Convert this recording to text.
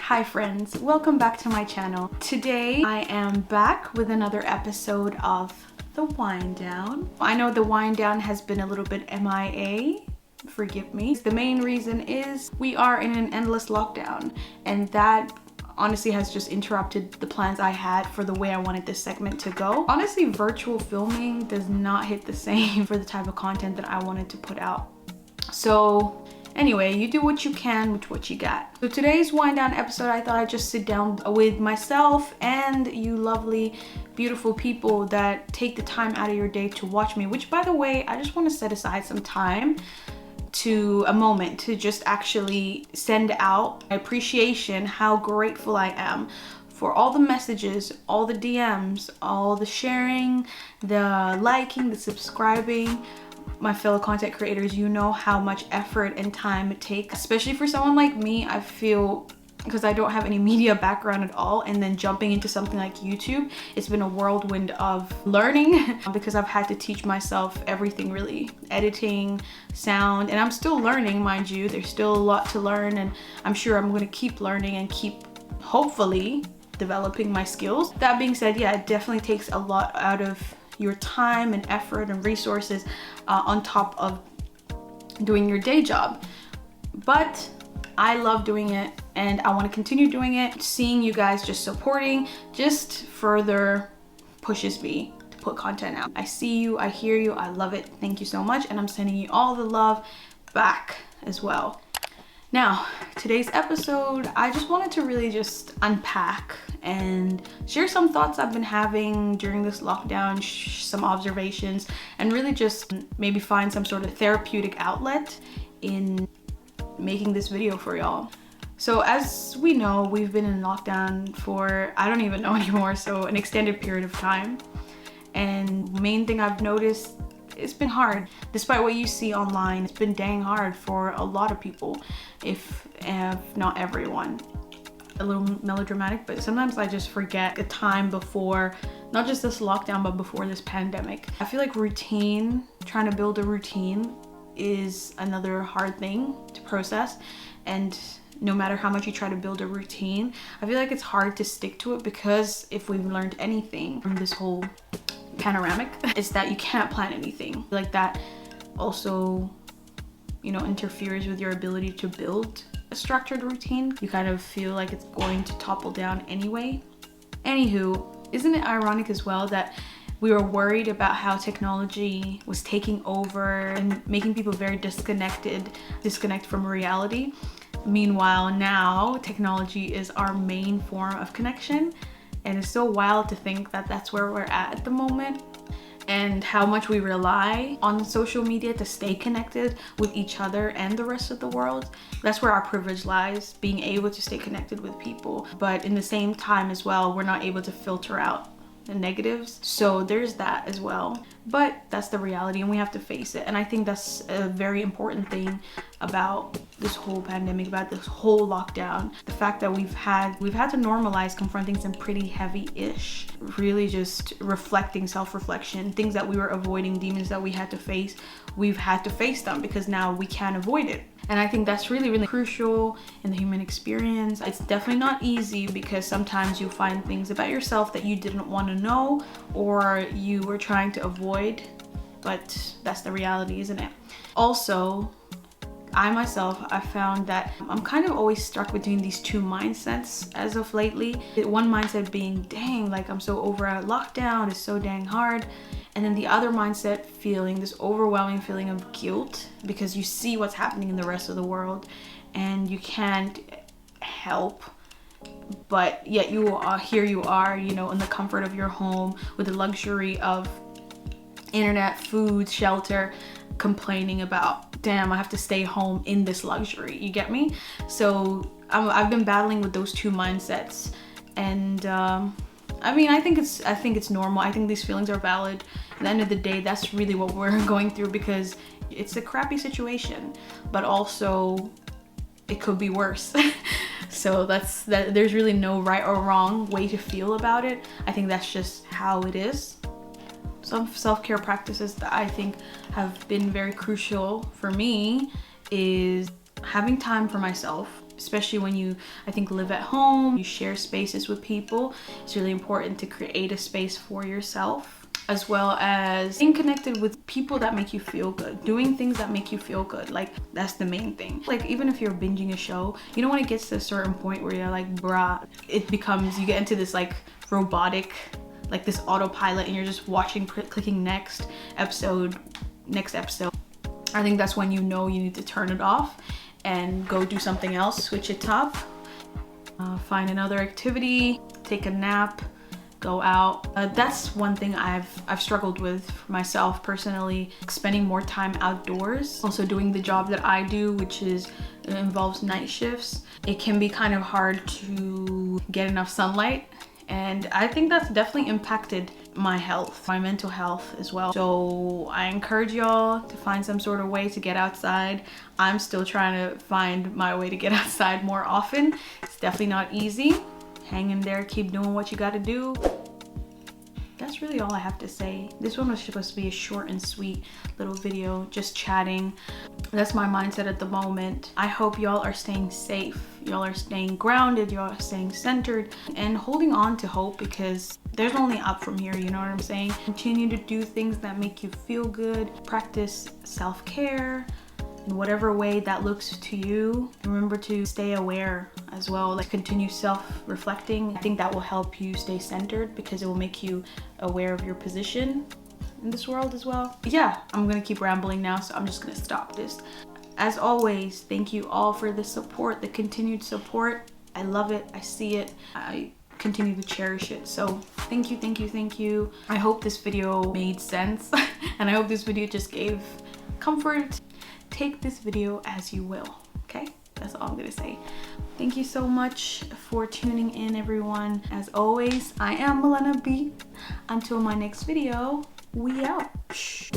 Hi friends, welcome back to my channel. Today I am back with another episode of The Wind Down. I know the wind down has been a little bit MIA, forgive me. The main reason is we are in an endless lockdown, and that honestly has just interrupted the plans I had for the way I wanted this segment to go. Honestly, virtual filming does not hit the same for the type of content that I wanted to put out. So anyway, you do what you can with what you got. So today's wind down episode, I thought I'd just sit down with myself and you lovely, beautiful people that take the time out of your day to watch me, which by the way, I just want to set aside some time to a moment to just actually send out my appreciation, how grateful I am for all the messages, all the DMs, all the sharing, the liking, the subscribing. My fellow content creators, you know how much effort and time it takes, especially for someone like me. I feel, because I don't have any media background at all, and then jumping into something like YouTube, it's been a whirlwind of learning because I've had to teach myself everything really, editing, sound, and I'm still learning, mind you. There's still a lot to learn, and I'm sure I'm going to keep learning and keep hopefully developing my skills. That being said, yeah, it definitely takes a lot out of your time and effort and resources on top of doing your day job. But I love doing it and I want to continue doing it. Seeing you guys just supporting just further pushes me to put content out. I see you, I hear you, I love it. Thank you so much, and I'm sending you all the love back as well. Now, today's episode, I just wanted to really just unpack and share some thoughts I've been having during this lockdown, some observations, and really just maybe find some sort of therapeutic outlet in making this video for y'all. So as we know, we've been in lockdown for, I don't even know anymore, so an extended period of time. And main thing I've noticed, it's been hard. Despite what you see online, it's been dang hard for a lot of people, if not everyone. A little melodramatic, but sometimes I just forget a time before, not just this lockdown, but before this pandemic. I feel like routine, trying to build a routine is another hard thing to process. And no matter how much you try to build a routine, I feel like it's hard to stick to it, because if we've learned anything from this whole panoramic, it's that you can't plan anything. Like that also, you know, interferes with your ability to build a structured routine. You kind of feel like it's going to topple down anyway. Anywho, isn't it ironic as well that we were worried about how technology was taking over and making people very disconnect from reality? Meanwhile, now technology is our main form of connection, and it's so wild to think that that's where we're at the moment, and how much we rely on social media to stay connected with each other and the rest of the world. That's where our privilege lies, being able to stay connected with people. But in the same time as well, we're not able to filter out the negatives. So there's that as well. But that's the reality, and we have to face it. And I think that's a very important thing about this whole pandemic, about this whole lockdown. The fact that we've had to normalize confronting some pretty heavy-ish, really just reflecting, self-reflection, things that we were avoiding, demons that we had to face. We've had to face them because now we can't avoid it. And I think that's really, really crucial in the human experience. It's definitely not easy, because sometimes you'll find things about yourself that you didn't want to know or you were trying to avoid, but that's the reality, isn't it? Also, I myself, I found that I'm kind of always stuck between these two mindsets as of lately. One mindset being, dang, like I'm so over at lockdown, it's so dang hard. And then the other mindset feeling this overwhelming feeling of guilt, because you see what's happening in the rest of the world and you can't help, but yet you are, you know, in the comfort of your home with the luxury of internet, food, shelter, complaining about, damn, I have to stay home in this luxury. You get me? So I've been battling with those two mindsets, and I mean, I think it's normal. I think these feelings are valid. At the end of the day, that's really what we're going through, because it's a crappy situation, but also it could be worse. So there's really no right or wrong way to feel about it. I think that's just how it is. Some self-care practices that I think have been very crucial for me is having time for myself, especially when you, I think, live at home, you share spaces with people. It's really important to create a space for yourself, as well as being connected with people that make you feel good, doing things that make you feel good. Like, that's the main thing. Like, even if you're binging a show, you know, when it gets to a certain point where you're like, bruh, it becomes, you get into this like robotic, like this autopilot, and you're just watching, clicking next episode. I think that's when you know you need to turn it off and go do something else, switch it up, find another activity, take a nap, go out. That's one thing I've struggled with for myself personally, spending more time outdoors. Also doing the job that I do, which involves night shifts. It can be kind of hard to get enough sunlight, and I think that's definitely impacted my health, my mental health as well. So I encourage y'all to find some sort of way to get outside. I'm still trying to find my way to get outside more often. It's definitely not easy. Hang in there, keep doing what you gotta do. That's really all I have to say. This one was supposed to be a short and sweet little video, just chatting. That's my mindset at the moment. I hope y'all are staying safe. Y'all are staying grounded, y'all are staying centered, and holding on to hope, because there's only up from here, you know what I'm saying? Continue to do things that make you feel good. Practice self-care in whatever way that looks to you. Remember to stay aware as well, like continue self-reflecting. I think that will help you stay centered, because it will make you aware of your position in this world as well. But yeah, I'm gonna keep rambling now, so I'm just gonna stop this. As always, thank you all for the support, the continued support. I love it, I see it, I continue to cherish it. So thank you, thank you, thank you. I hope this video made sense and I hope this video just gave comfort. Take this video as you will, okay? That's all I'm gonna say. Thank you so much for tuning in, everyone. As always, I am Milena B. Until my next video, we out. Shh.